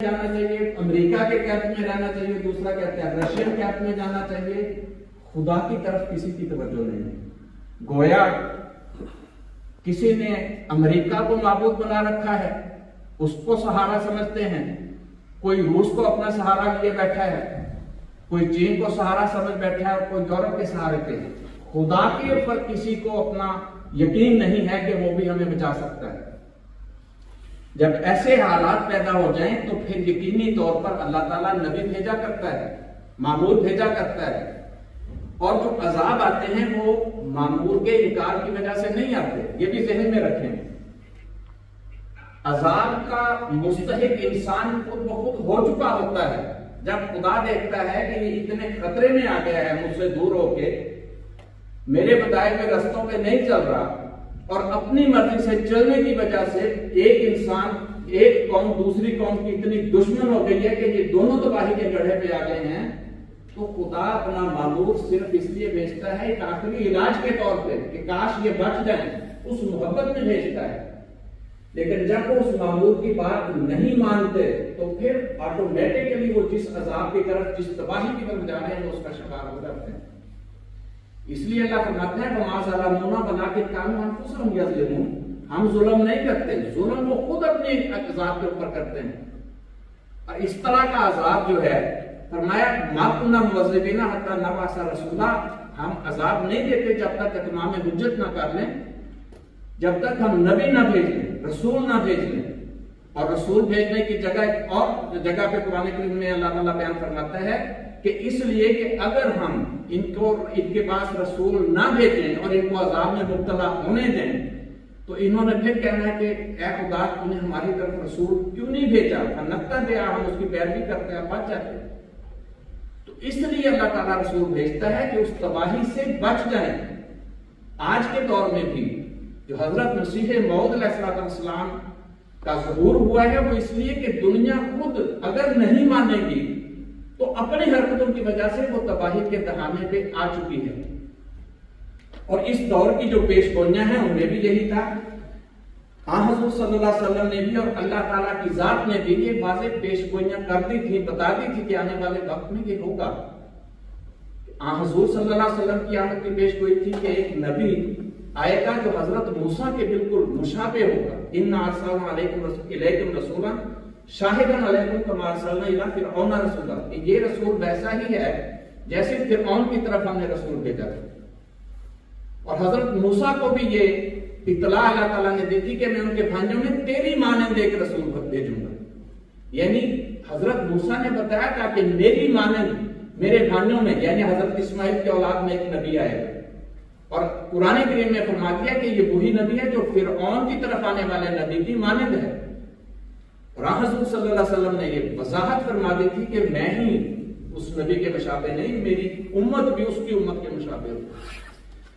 جانا چاہیے، امریکہ کے کیمپ میں رہنا چاہیے، دوسرا کہتا ہے رشین کیمپ میں جانا چاہیے. خدا کی طرف کسی کی توجہ نہیں ہے. گویا کسی نے امریکہ کو معبود بنا رکھا ہے، اس کو سہارا سمجھتے ہیں. کوئی روس کو اپنا سہارا لیے بیٹھا ہے، کوئی چین کو سہارا سمجھ بیٹھا ہے، اور کوئی یورپ کے سہارے پہ ہے. خدا کے اوپر کسی کو اپنا یقین نہیں ہے کہ وہ بھی ہمیں بچا سکتا ہے. جب ایسے حالات پیدا ہو جائیں تو پھر یقینی طور پر اللہ تعالیٰ نبی بھیجا کرتا ہے، مامور بھیجا کرتا ہے. اور جو عذاب آتے ہیں وہ مامور کے انکار کی وجہ سے نہیں آتے، یہ بھی ذہن میں رکھیں. عذاب کا مستحق انسان خود بخود ہو چکا ہوتا ہے. جب خدا دیکھتا ہے کہ یہ اتنے خطرے میں آ گیا ہے مجھ سے دور ہو کے، میرے بتائے ہوئے رستوں پہ نہیں چل رہا، اور اپنی مرضی سے چلنے کی وجہ سے ایک انسان، ایک قوم دوسری قوم کی اتنی دشمن ہو گئی ہے کہ یہ دونوں تباہی کے گڑھے پہ آ گئے ہیں، تو خدا اپنا معمور صرف اس لیے بھیجتا ہے ایک آخری علاج کے طور پہ کہ کاش یہ بچ جائیں، اس محبت میں بھیجتا ہے. لیکن جب وہ اس معمور کی بات نہیں مانتے تو پھر آٹومیٹکلی وہ جس عذاب کی طرف، جس تباہی کی طرف جا رہے ہیں وہ اس کا شکار ہو جاتے ہیں. اس لیے اللہ فرماتا ہے وَمَا ظَلَمُونَا وَلَٰكِن كَانُوا أَنفُسَهُمْ يَظْلِمُونَ. ہم ظلم نہیں کرتے، ظلم وہ خود اپنے عذاب کے اوپر کرتے ہیں. اور اس طرح کا عذاب جو ہے، فرمایا مَا كُنَّا مُعَذِّبِينَ حَتَّىٰ نَبْعَثَ رَسُولًا. ہم عذاب نہیں دیتے جب تک اتمام حجت نہ کر لیں، جب تک ہم نبی نہ بھیج لیں، رسول نہ بھیج لیں. اور رسول بھیجنے کی جگہ ایک اور جگہ پہ قرآن کریم میں اللہ تعالیٰ بیان فرماتا ہے کہ اس لیے کہ اگر ہم ان کے پاس رسول نہ بھیجیں اور ان کو عذاب میں مبتلا ہونے دیں تو انہوں نے پھر کہنا ہے کہ اے خدا تو نے ہماری طرف رسول کیوں نہیں بھیجا، نقطہ دیا، ہم اس کی پیروی کرتے ہیں، بچ جاتے. تو اس لیے اللہ تعالیٰ رسول بھیجتا ہے کہ اس تباہی سے بچ جائیں. آج کے دور میں بھی جو حضرت مسیح موعود علیہ السلام کا ظہور ہوا ہے وہ اس لیے کہ دنیا خود اگر نہیں مانے گی تو اپنی حرکتوں کی وجہ سے وہ تباہی کے دہانے پہ آ چکی ہے. اور اس دور کی جو پیش گوئیاں ہیں ان میں بھی یہی تھا. حضور صلی اللہ علیہ وسلم نے بھی اور اللہ تعالیٰ کی ذات نے بھی یہ واضح پیش گوئیاں کر دی تھی، بتا دی تھی کہ آنے والے وقت میں یہ ہوگا. حضور صلی اللہ علیہ وسلم کی آمد کی پیش گوئی تھی کہ ایک نبی آئے گا جو حضرت موسیٰ کے بالکل مشابہ ہوگا. اِنَّا أَرْسَلْنَا إِلَيْكُمْ رَسُولًا شَاهِدًا عَلَيْكُمْ كَمَا أَرْسَلْنَا إِلَىٰ فِرْعَوْنَ رَسُولًا. کہ یہ رسول ویسا ہی ہے جیسے فرعون کی طرف ہم نے رسول بھیجا تھا. اور حضرت موسیٰ کو بھی یہ اطلاع اللہ تعالیٰ نے دی تھی کہ میں ان کے بھانجوں میں تیری مانند ایک رسول بھیجوں گا. یعنی حضرت موسیٰ نے بتایا تھا کہ میری مانند میرے بھانجوں میں، یعنی حضرت اسماعیل کی اولاد میں ایک نبی آئے گا. اور قرآن کریم میں فرما دیا کہ یہ وہی نبی ہے جو فرعون کی طرف آنے والے نبی کی مانند ہے. اور حضور صلی اللہ علیہ وسلم نے یہ وضاحت فرما دی تھی کہ میں ہی اس نبی کے مشابہ نہیں، میری امت بھی اس کی امت کے مشابہ ہو.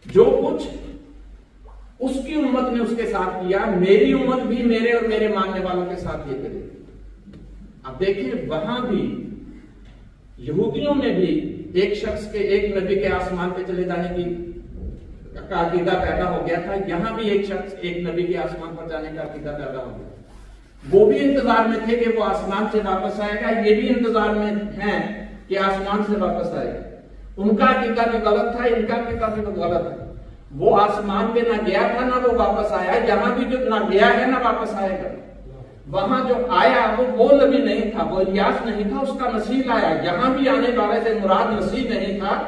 جو کچھ اس کی امت نے اس کے ساتھ کیا، میری امت بھی میرے اور میرے ماننے والوں کے ساتھ یہ کرے. اب دیکھیں وہاں بھی یہودیوں میں بھی ایک شخص کے، ایک نبی کے آسمان پہ چلے جانے کی کا عقیدہ پیدا ہو گیا تھا. یہاں بھی ایک شخص ایک نبی کے آسمان پر جانے کا عقیدہ پیدا ہو گیا. وہ بھی انتظار میں تھے کہ وہ آسمان سے واپس آئے گا، یہ بھی انتظار میں ہیں کہ آسمان سے واپس آئے گا. ان کا عقیدہ بھی غلط تھا، ان کا عقیدہ بھی غلط ہے. وہ آسمان پہ نہ گیا تھا نہ وہ واپس آیا. یہاں بھی جو نہ گیا ہے نہ واپس آئے گا. وہاں جو آیا وہ نبی نہیں تھا، وہ الیاس نہیں تھا، اس کا مسیح آیا. یہاں بھی آنے والے سے مراد مسیح نہیں تھا،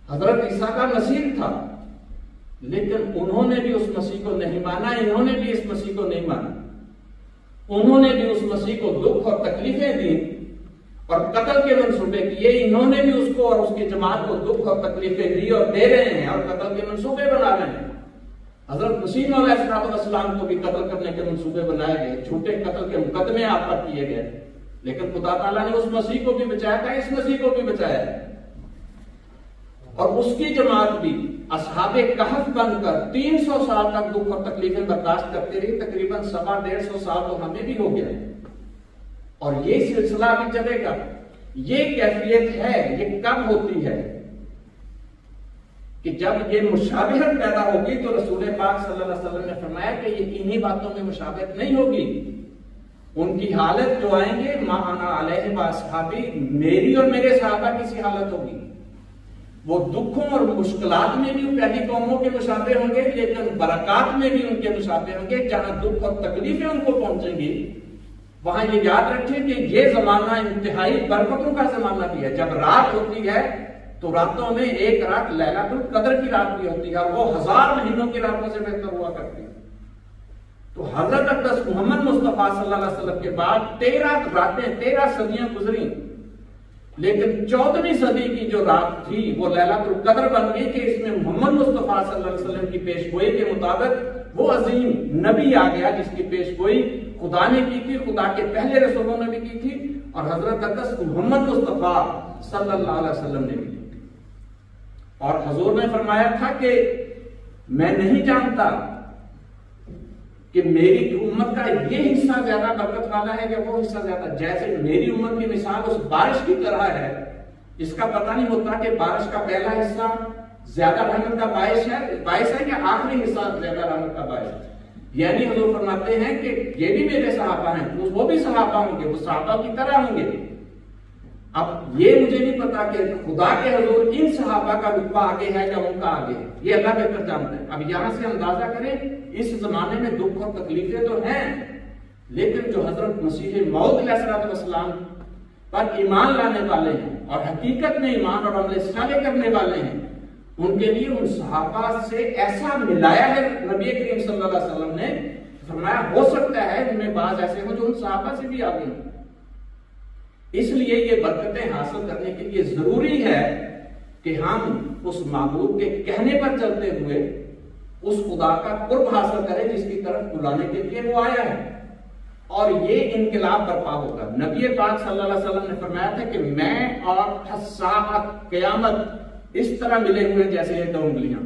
حضرت عیسیٰ کا مسیح تھا. لیکن انہوں نے بھی اس مسیح کو نہیں مانا، انہوں نے بھی اس مسیح کو نہیں مانا. انہوں نے بھی اس مسیح کو دکھ اور تکلیفیں دی اور قتل کے منصوبے کیے. انہوں نے بھی اس کو اور اس کی جماعت کو دکھ اور تکلیفیں دی اور دے رہے ہیں اور قتل کے منصوبے بنا رہے ہیں. حضرت مسیح علیہ السلام کو بھی قتل کرنے کے منصوبے بنائے گئے، جھوٹے قتل کے مقدمے آپ پر کیے گئے. لیکن خدا تعالیٰ نے اس مسیح کو بھی بچایا تھا، اس مسیح کو بھی بچایا. اور اس کی جماعت بھی اصحاب کہف بن کر 300 سال تک دکھ اور تکلیفیں برداشت کرتے رہی. تقریباً 125 سال تو ہمیں بھی ہو گیا اور یہ سلسلہ بھی چلے گا. یہ کیفیت ہے، یہ کب ہوتی ہے کہ جب یہ مشابہت پیدا ہوگی. تو رسول پاک صلی اللہ علیہ وسلم نے فرمایا کہ یہ انہی باتوں میں مشابہت نہیں ہوگی. ان کی حالت جو آئیں گے ما انا علیہ واصحابی، میری اور میرے صحابہ کی سی حالت ہوگی. وہ دکھوں اور مشکلات میں بھی پہلی قوموں کے مشابہ ہوں گے، لیکن برکات میں بھی ان کے مشابہ ہوں گے. جہاں دکھ اور تکلیفیں ان کو پہنچیں گی وہاں یہ یاد رکھیں کہ یہ زمانہ انتہائی برکتوں کا زمانہ بھی ہے. جب رات ہوتی ہے تو راتوں میں ایک رات لیلۃ القدر کی رات بھی ہوتی ہے، اور وہ 1000 مہینوں کی راتوں سے بہتر ہوا کرتی ہے. تو حضرت اقدس محمد مصطفیٰ صلی اللہ علیہ وسلم کے بعد 13 راتیں، 13 صدیاں گزری، لیکن 14ویں صدی کی جو رات تھی وہ لیلۃ القدر بن گئی کہ اس میں محمد مصطفیٰ صلی اللہ علیہ وسلم کی پیشگوئی کے مطابق وہ عظیم نبی آ گیا جس کی پیشگوئی خدا نے کی تھی، خدا کے پہلے رسولوں نے بھی کی تھی، اور حضرت اقدس محمد مصطفیٰ صلی اللہ علیہ وسلم نے بھی کی تھی. اور حضور نے فرمایا تھا کہ میں نہیں جانتا کہ میری امت کا یہ حصہ زیادہ برکت والا ہے کہ وہ حصہ زیادہ. جیسے میری امت کی مثال اس بارش کی طرح ہے، اس کا پتہ نہیں ہوتا کہ بارش کا پہلا حصہ زیادہ رحمت کا باعث ہے کہ آخری حصہ زیادہ رحمت کا باعث ہے. یعنی حضور فرماتے ہیں کہ یہ بھی میرے صحابہ ہیں، وہ بھی صحابہ ہوں گے، وہ صحابہ کی طرح ہوں گے. اب یہ مجھے نہیں پتا کہ خدا کے حضور ان صحابہ کا رتبہ آگے ہے یا ان کا آگے ہے، یہ اللہ بہتر جانتا ہے. اب یہاں سے اندازہ کریں اس زمانے میں دکھ اور تکلیفیں تو ہیں، لیکن جو حضرت مسیح موعود علیہ السلام پر ایمان لانے والے ہیں اور حقیقت میں ایمان اور عمل صالح کرنے والے ہیں، ان کے لیے ان صحابہ سے ایسا ملایا ہے نبی کریم صلی اللہ علیہ وسلم نے، فرمایا ہو سکتا ہے ان میں بعض ایسے ہوں جو ان صحابہ سے بھی آگے ہیں. اس لیے یہ برکتیں حاصل کرنے کے لیے ضروری ہے کہ ہم اس معبود کے کہنے پر چلتے ہوئے اس خدا کا قرب حاصل کریں جس کی طرف بلانے کے لیے وہ آیا ہے. اور یہ انقلاب برپا ہوگا. نبی پاک صلی اللہ علیہ وسلم نے فرمایا تھا کہ میں اور الساعۃ قیامت اس طرح ملے ہوئے جیسے یہ 2 انگلیاں.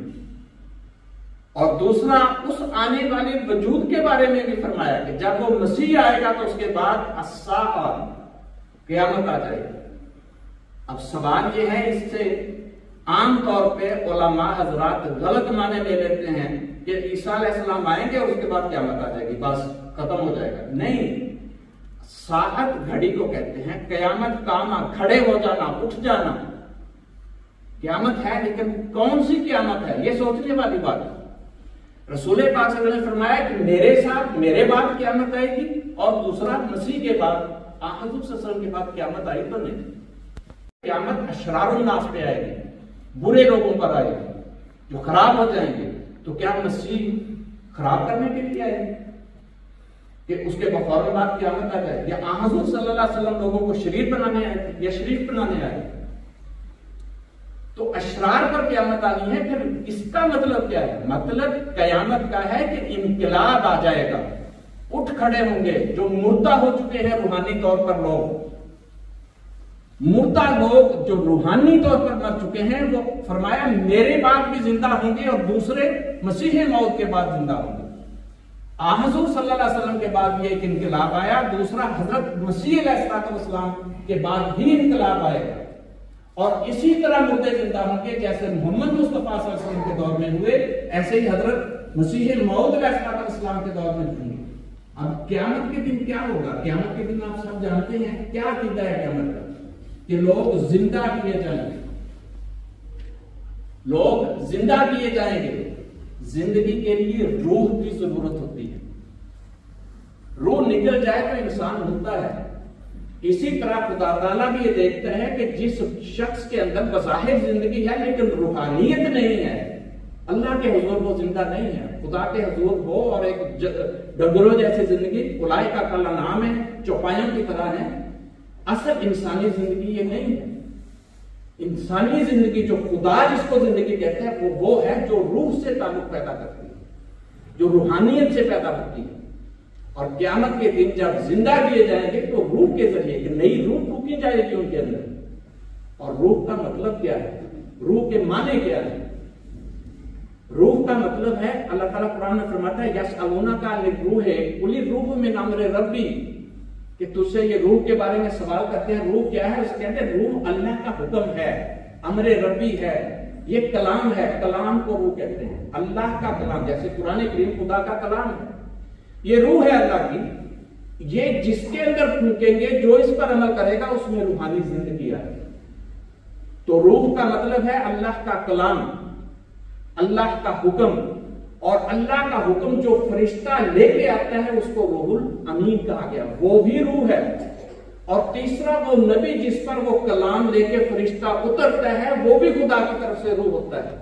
اور دوسرا اس آنے والے وجود کے بارے میں بھی فرمایا کہ جب وہ مسیح آئے گا تو اس کے بعد الساعۃ قیامت آ جائے گی. اب سوال یہ ہے، اس سے عام طور پہ علماء حضرات غلط معنی لے لیتے ہیں کہ عیسیٰ علیہ السلام آئیں گے اور اس کے بعد قیامت آ جائے گی، بس ختم ہو جائے گا. نہیں، ساعت گھڑی کو کہتے ہیں، قیامت کاما کھڑے ہو جانا، اٹھ جانا قیامت ہے. لیکن کون سی قیامت ہے یہ سوچنے والی بات ہے. رسول پاک صلی اللہ علیہ وسلم نے فرمایا کہ میرے ساتھ میرے بعد قیامت آئے گی، اور دوسرا مسیح کے بعد حضور صلی اللہ علیہ وسلم کے بعد قیامت آئی تو نہیں. قیامت اشرار الناس پہ آئے گی، برے لوگوں پر آئے گی جو خراب ہو جائیں گے. تو کیا مسیح خراب کرنے کے لیے آئے کہ اس کے فوراً بعد قیامت آ جائے؟ یا حضور صلی اللہ علیہ وسلم لوگوں کو شریر بنانے آئے یا شریف بنانے آئے؟ تو اشرار پر قیامت آنی ہے. پھر اس کا مطلب کیا ہے؟ مطلب قیامت کا ہے کہ انقلاب آ جائے گا، اٹھ کھڑے ہوں گے جو مردہ ہو چکے ہیں روحانی طور پر لوگ. مردہ لوگ جو روحانی طور پر مر چکے ہیں وہ فرمایا میرے بعد بھی زندہ ہوں گے، اور دوسرے مسیح موعود کے بعد زندہ ہوں گے. حضور صلی اللہ علیہ وسلم کے بعد یہ ایک انقلاب آیا. دوسرا حضرت مسیح علیہ السلام کے بعد ہی انقلاب آئے گا، اور اسی طرح مردے زندہ ہوں گے جیسے محمد مصطفیٰ صلی اللہ علیہ وسلم کے دور میں ہوئے، ایسے ہی حضرت مسیح موعود علیہ السلام کے دور میں ہوئے. اب قیامت کے دن کیا ہوگا؟ قیامت کے دن آپ سب جانتے ہیں کیا عقیدہ ہے قیامت کا، کہ لوگ زندہ کیے جائیں گے. لوگ زندہ کیے جائیں گے. زندگی کے لیے روح کی ضرورت ہوتی ہے. روح نکل جائے تو انسان ہوتا ہے. اسی طرح خدا تعالیٰ بھی یہ دیکھتا ہے کہ جس شخص کے اندر بظاہر زندگی ہے لیکن روحانیت نہیں ہے، اللہ کے حضور وہ زندہ نہیں ہے. خدا کے حضور وہ اور ایک ڈنگروں جیسی زندگی، اولئک کالانعام ہے، چوپایوں کی طرح ہے. اصل انسانی زندگی یہ نہیں ہے. انسانی زندگی جو خدا جس کو زندگی کہتے ہیں وہ ہے جو روح سے تعلق پیدا کرتی ہے، جو روحانیت سے پیدا ہوتی ہے. اور قیامت کے دن جب زندہ کیے جائیں گے تو روح کے ذریعے ایک نئی روح پھونکی جائے گی ان کے اندر. اور روح کا مطلب کیا ہے؟ روح کے معنی کیا ہے؟ روح کا مطلب ہے، اللہ تعالیٰ قرآن میں فرماتا ہے یسألونک عن الروح قل الروح من امر ربی، کہ تجھ سے یہ روح کے بارے میں سوال کرتے ہیں. روح کیا ہے؟ اس کہتے ہیں روح اللہ کا حکم ہے، امر ربی ہے، یہ کلام ہے. کلام کو روح کہتے ہیں، اللہ کا کلام. جیسے قرآن کریم خدا کا کلام ہے، یہ روح ہے اللہ کی. یہ جس کے اندر پھونکیں گے، جو اس پر عمل کرے گا، اس میں روحانی زندگی آئے گی۔ تو روح کا مطلب ہے اللہ کا کلام، اللہ کا حکم، اور اللہ کا حکم جو فرشتہ لے کے آتا ہے اس کو روح الامین کہا گیا، وہ بھی روح ہے۔ اور تیسرا وہ نبی جس پر وہ کلام لے کے فرشتہ اترتا ہے، وہ بھی خدا کی طرف سے روح ہوتا ہے۔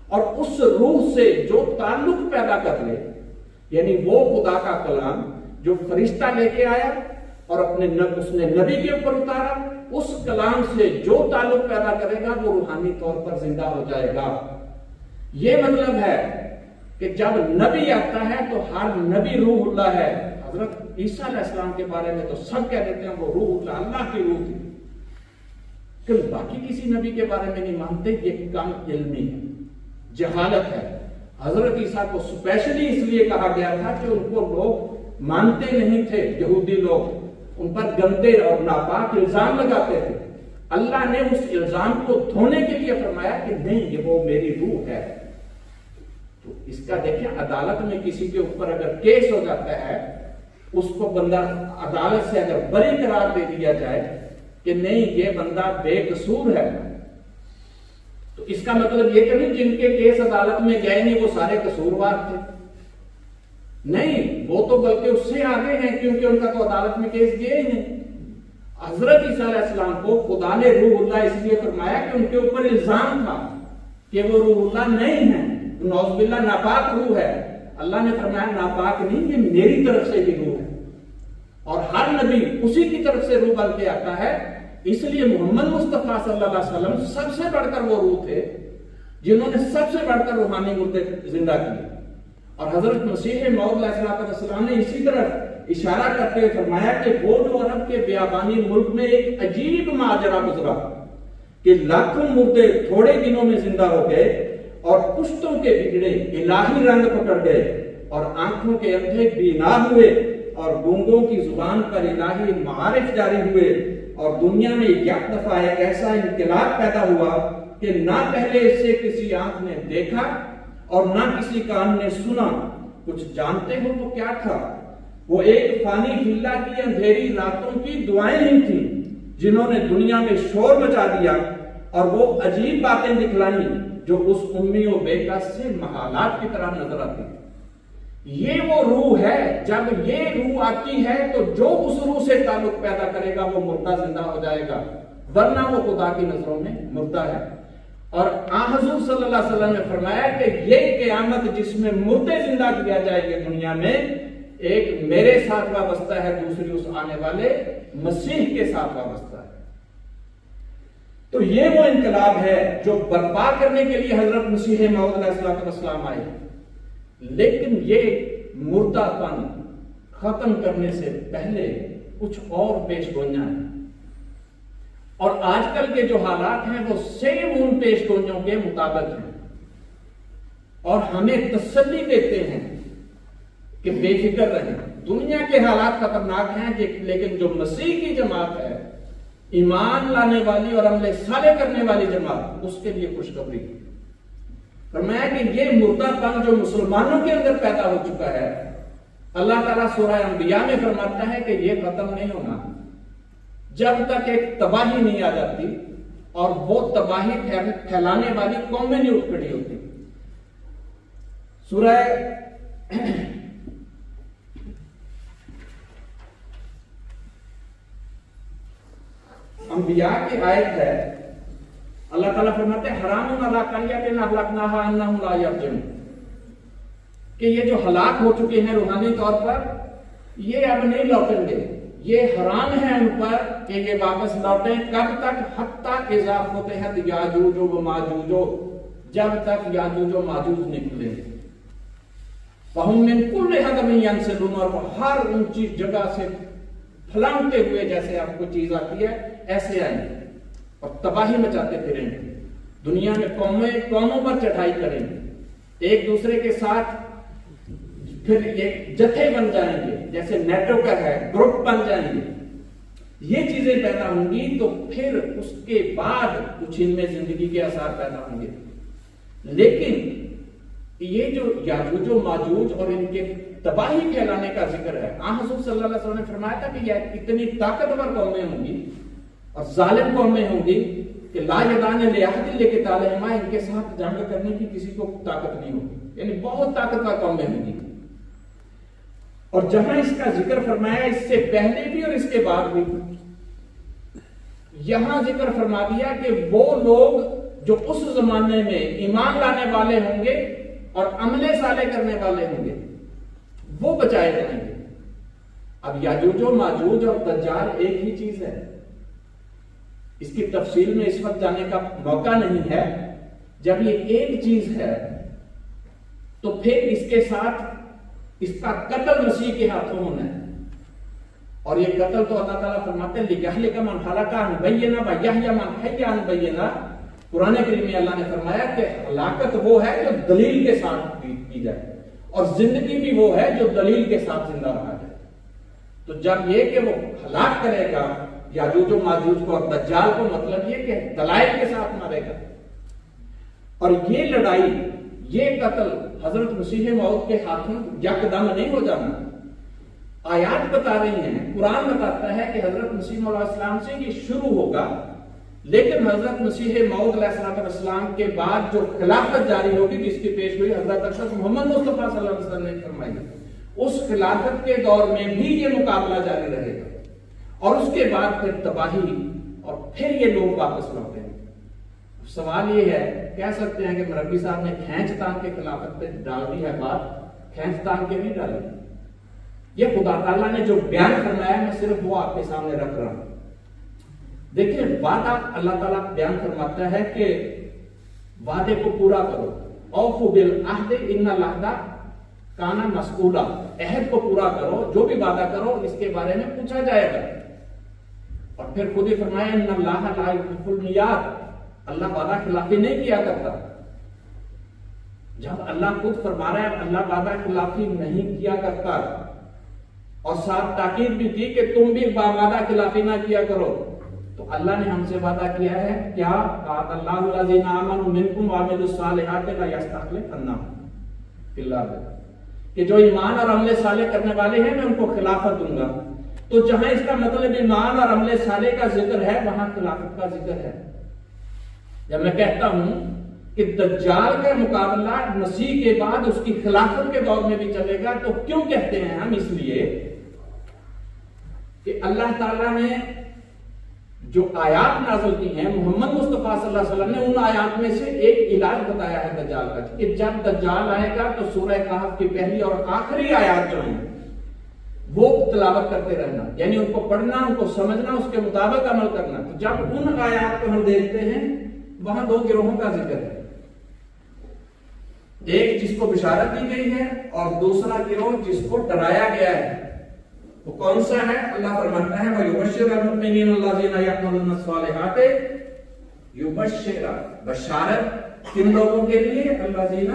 اور اس روح سے جو تعلق پیدا کر لے، یعنی وہ خدا کا کلام جو فرشتہ لے کے آیا اور اس نے نبی کے اوپر اتارا، اس کلام سے جو تعلق پیدا کرے گا وہ روحانی طور پر زندہ ہو جائے گا۔ یہ مطلب ہے کہ جب نبی آتا ہے تو ہر نبی روح اللہ ہے۔ حضرت عیسیٰ علیہ السلام کے بارے میں تو سب کہہ دیتے ہیں وہ روح اللہ، اللہ کی روح تھی، کہ باقی کسی نبی کے بارے میں نہیں مانتے۔ یہ کم علمی ہے، جہالت ہے۔ حضرت عیسیٰ کو اسپیشلی اس لیے کہا گیا تھا کہ ان کو لوگ مانتے نہیں تھے، یہودی لوگ ان پر گندے اور ناپاک الزام لگاتے تھے۔ اللہ نے اس الزام کو دھونے کے لیے فرمایا کہ نہیں، یہ وہ میری روح ہے۔ تو اس کا دیکھیں، عدالت میں کسی کے اوپر اگر کیس ہو جاتا ہے، اس کو بندہ عدالت سے اگر بری قرار دے دیا جائے کہ نہیں یہ بندہ بے قصور ہے، تو اس کا مطلب یہ کہ نہیں جن کے کیس عدالت میں گئے نہیں وہ سارے قصوروار تھے، نہیں، وہ تو بلکہ اس سے آگے ہیں، کیونکہ ان کا تو عدالت میں کیس گئے ہی نہیں۔ حضرت عیسیٰ علیہ السلام کو خدا نے روح اللہ اس لیے فرمایا کہ ان کے اوپر الزام تھا کہ وہ روح اللہ نہیں ہے، نعوذ باللہ ناپاک روح ہے۔ اللہ نے فرمایا ناپاک نہیں، یہ میری طرف سے ہی روح ہے، اور ہر نبی اسی کی طرف سے روح بن کے آتا ہے۔ اس لیے محمد مصطفیٰ صلی اللہ علیہ وسلم سب سے بڑھ کر وہ روح تھے جنہوں نے سب سے بڑھ کر روحانی مردے زندہ کیے۔ اور حضرت مسیح موعود علیہ السلام نے اسی طرف اشارہ کرتے ہوئے فرمایا کہ وہ جو عرب کے بیابانی ملک میں ایک عجیب ماجرا گزرا کہ لاکھوں مردے تھوڑے دنوں میں زندہ ہو گئے، اور پشتوں کے بگڑے الہی رنگ پکڑ گئے، اور آنکھوں کے اندھے بینا ہوئے، اور گونگوں کی زبان پر الہی معارف جاری ہوئے، اور دنیا میں یک دفعہ ایک ایسا انقلاب پیدا ہوا کہ نہ پہلے اس سے کسی آنکھ نے دیکھا اور نہ کسی کان نے سنا۔ کچھ جانتے ہو وہ کیا تھا؟ وہ ایک فانی فلہ کی اندھیری راتوں کی دعائیں ہی تھیں جنہوں نے دنیا میں شور مچا دیا، اور وہ عجیب باتیں دکھلائیں جو اس امی و بے کس سے محالات کی طرح نظر آتی۔ یہ وہ روح ہے، جب یہ روح آتی ہے تو جو اس روح سے تعلق پیدا کرے گا وہ مردہ زندہ ہو جائے گا، ورنہ وہ خدا کی نظروں میں مردہ ہے۔ اور حضور صلی اللہ علیہ وسلم نے فرمایا کہ یہ قیامت جس میں مردے زندہ کیا جائے گے دنیا میں، ایک میرے ساتھ وابستہ ہے، دوسری اس آنے والے مسیح کے ساتھ وابستہ ہے۔ تو یہ وہ انقلاب ہے جو برپا کرنے کے لیے حضرت مسیح موعود علیہ السلام آئے، لیکن یہ مردہ پن ختم کرنے سے پہلے کچھ اور پیش گوئیاں ہیں، اور آج کل کے جو حالات ہیں وہ سیم ان پیش گوئیوں کے مطابق ہیں، اور ہمیں تسلی دیتے ہیں کہ بے فکر رہیں۔ دنیا کے حالات خطرناک ہیں، لیکن جو مسیح کی جماعت ہے، ایمان لانے والی اور عمل صالح کرنے والی جماعت، اس کے لیے خوشخبری۔ فرمایا کہ یہ مردہ پن جو مسلمانوں کے اندر پیدا ہو چکا ہے، اللہ تعالیٰ سورہ انبیاء میں فرماتا ہے کہ یہ ختم نہیں ہونا جب تک ایک تباہی نہیں آ جاتی اور وہ تباہی پھیلانے والی قومیں نہیں اٹھ کھڑی ہوتی۔ سورہ انبیاء کی آیت ہے، اللہ تعالیٰ فرماتے ہیں حرام علی قریۃ اہلکناھا انہم لا یرجعون، کہ یہ جو ہلاک ہو چکے ہیں روحانی طور پر، یہ اب نہیں لوٹیں گے، یہ حرام ہے ان پر کہ یہ واپس لوٹیں۔ کب تک؟ حتیٰ اذا فتحت یاجوج و ماجوج، جب تک یاجوج و ماجوج نکلیں۔ فہم من کل حدب ینسلون، اور وہ ہر اونچی جگہ سے پھلانگتے ہوئے، جیسے آپ کو چیز آتی ہے ایسے آئیں گے اور تباہی مچاتے پھریں گے، دنیا میں قوموں پر چڑھائی کریں گے، ایک دوسرے کے ساتھ پھر ایک جتھے بن جائیں گے، جیسے نیٹو کا ہے، گروپ بن جائیں گے۔ یہ چیزیں پیدا ہوں گی تو پھر اس کے بعد کچھ ان میں زندگی کے آثار پیدا ہوں گے۔ لیکن یہ جو یاجوج و ماجوج اور ان کے تباہی پھیلانے کا ذکر ہے. حضور صلی اللہ علیہ وسلم نے فرمایا تھا کہ یہ اتنی طاقتور قومیں ہوں گی اور ظالم قومیں ہوں گی کہ لا یدان لأحد لقتالہما، ان کے ساتھ جنگ کرنے کی کسی کو طاقت نہیں ہوگی، یعنی بہت طاقتور قومیں ہوں گی. اور جہاں اس کا ذکر فرمایا اس سے پہلے بھی اور اس کے بعد بھی، یہاں ذکر فرما دیا کہ وہ لوگ جو اس زمانے میں ایمان لانے والے ہوں گے اور عمل صالح کرنے والے ہوں گے وہ بچائے جائیں گے. اب یاجوج و ماجوج اور دجال ایک ہی چیز ہے، اس کی تفصیل میں اس وقت جانے کا موقع نہیں ہے. جب یہ ایک چیز ہے تو پھر اس کے ساتھ اس کا قتل مسیح کے ہاتھوں ہونا ہے. اور یہ قتل تو اللہ تعالیٰ فرماتے ہیں لِيَهْلِكَ مَنْ هَلَكَ عَنْ بَيِّنَةٍ وَيَحْيَىٰ مَنْ حَيَّ عَنْ بَيِّنَةٍ. قرآن کریم میں اللہ نے فرمایا کہ ہلاکت وہ ہے جو دلیل کے ساتھ کی جائے اور زندگی بھی وہ ہے جو دلیل کے ساتھ زندہ رہا جائے. تو جب یہ کہ وہ ہلاک کرے گا یاجوج و ماجوج کو اور دجال کو، مطلب یہ کہ دلائل کے ساتھ مارے گا. اور یہ لڑائی، یہ قتل حضرت مسیح موعود کے ہاتھوں یکدم نہیں ہو جانا. آیات بتا رہی ہیں، قرآن بتاتا ہے کہ حضرت مسیح موعود علیہ السلام سے یہ شروع ہوگا، لیکن حضرت مسیح موعود علیہ السلام کے بعد جو خلافت جاری ہوگی جس کی پیش ہوئی حضرت اقدس محمد مصطفیٰ صلی اللہ علیہ وسلم نے فرمائی، اس خلافت کے دور میں بھی یہ مقابلہ جاری رہے گا. اور اس کے بعد پھر تباہی اور پھر یہ لوگ واپس لوٹیں گے. سوال یہ ہے، کہہ سکتے ہیں کہ مربی صاحب نے کھینچ تان کے خلافت پہ ڈال دی ہے بات، کھینچ تان کے نہیں ڈالی. یہ خدا تعالیٰ نے جو بیان فرمایا میں صرف وہ آپ کے سامنے رکھ رہا ہوں. دیکھیں وعدہ اللہ تعالیٰ بیان فرماتا ہے کہ وعدے کو پورا کرو، اوفوا بالعہد ان العہد کان مسئولا، عہد کو پورا کرو، جو بھی وعدہ کرو اس کے بارے میں پوچھا جائے گا. اور پھر خود ہی فرمایا ان اللہ لا یخلف المیعاد، اللہ وعدہ خلافی نہیں کیا کرتا. جب اللہ خود فرما رہا ہے اللہ وعدہ خلافی نہیں کیا کرتا، اور ساتھ تاکید بھی کی کہ تم بھی وعدہ خلافی نہ کیا کرو، تو اللہ نے ہم سے وعدہ کیا ہے کیا؟ قال اللہ الذین آمنوا منکم وعملوا الصالحات لیستخلفنہم فی الارض، کہ جو ایمان اور عمل صالح کرنے والے ہیں میں ان کو خلافت دوں گا. تو جہاں اس کا مطلب ایمان اور عمل صالح کا ذکر ہے وہاں خلافت کا ذکر ہے. جب میں کہتا ہوں کہ دجال کا مقابلہ مسیح کے بعد اس کی خلافت کے دور میں بھی چلے گا، تو کیوں کہتے ہیں ہم؟ اس لیے کہ اللہ تعالیٰ نے جو آیات نازل کی ہیں محمد مصطفیٰ صلی اللہ علیہ وسلم نے ان آیات میں سے ایک علاج بتایا ہے دجال کا، کہ جب دجال آئے گا تو سورہ کہف کی پہلی اور آخری آیات جو ہیں وہ تلاوت کرتے رہنا، یعنی ان کو پڑھنا، ان کو سمجھنا، اس کے مطابق عمل کرنا. تو جب ان آیات کو ہم دیکھتے ہیں وہاں دو گروہوں کا ذکر ہے، ایک جس کو بشارت دی گئی ہے اور دوسرا گروہ جس کو ڈرایا گیا ہے. وہ کون سا ہے؟ اللہ فرماتا ہے وَيُبَشِّرُ الْمُؤْمِنِينَ الَّذِينَ يَعْمَلُونَ الصَّالِحَاتِ، یبشر بشارت کن لوگوں کے لیے؟ الذین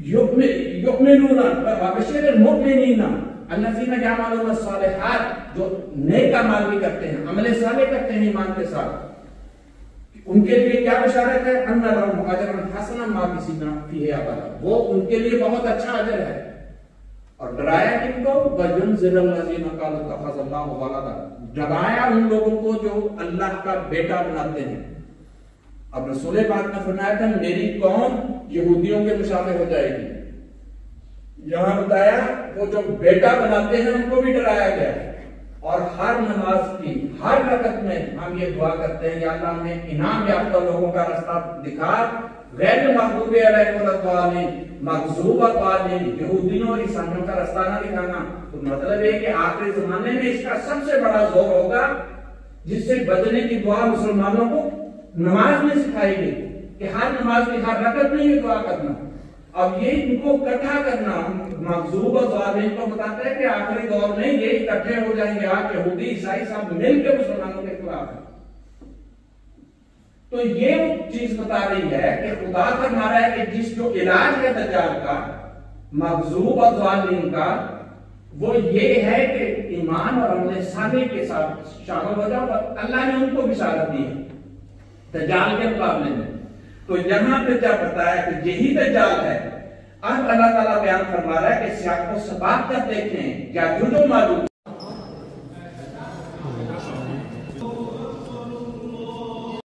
یؤمنون، وبشر المؤمنین الذین یعملون الصالحات، جو نیک اعمال بھی کرتے ہیں، عمل صالح کرتے ہیں ایمان کے ساتھ، ان کے لیے کیا بشارت ہے؟ ان لهم اجرا حسنا ماکثین فیہ ابدا، وہ ان کے لیے بہت اچھا اجر ہے. اور ڈرایا کن کو؟ وَيُنذِرَ الَّذِينَ قَالُوا اتَّخَذَ اللَّهُ وَلَدًا، ڈرایا ان لوگوں کو جو اللہ کا بیٹا بناتے ہیں. اب رسول پاک نے فرمایا تھا میری قوم یہودیوں کے مشابہ ہو جائے گی. یہاں بتایا وہ جو بیٹا بناتے ہیں ان کو بھی ڈرایا گیا. اور ہر نماز کی ہر رکعت میں ہم یہ دعا کرتے ہیں یا اللہ ہمیں انعام یافتہ لوگوں کا راستہ دکھا، غیر مغضوب علیہم ولا الضالین، مغضوب الضالین یہودیوں اور عیسائیوں کا راستہ نہ دکھانا. تو مطلب ہے کہ آخری زمانے میں اس کا سب سے بڑا زور ہوگا جس سے بچنے کی دعا مسلمانوں کو نماز میں سکھائی گئی کہ ہر نماز کی ہر رکعت میں یہ دعا کرنا. اب یہ ان کو اکٹھا کرنا مغضوب الضالین کو بتاتا ہے کہ آخری دور میں یہ اکٹھے ہو جائیں گے، آپ یہودی عیسائی سب مل کے مسلمانوں کے خلاف ہیں. تو یہ چیز بتا رہی ہے کہ خدا فرما رہا ہے کہ جس جو علاج ہے دجال کا، مغضوب الضالین کا، وہ یہ ہے کہ ایمان اور عمل صالح کے ساتھ شامل ہو جاؤ. اللہ نے ان کو بشارت دی ہے دجال کے مقابلے میں. تو یہاں پہ کیا بتایا کہ یہی دجال ہے. اب اللہ تعالیٰ بیان فرما رہا ہے کہ سیاق و سباق کر دیکھیں یا جو معلوم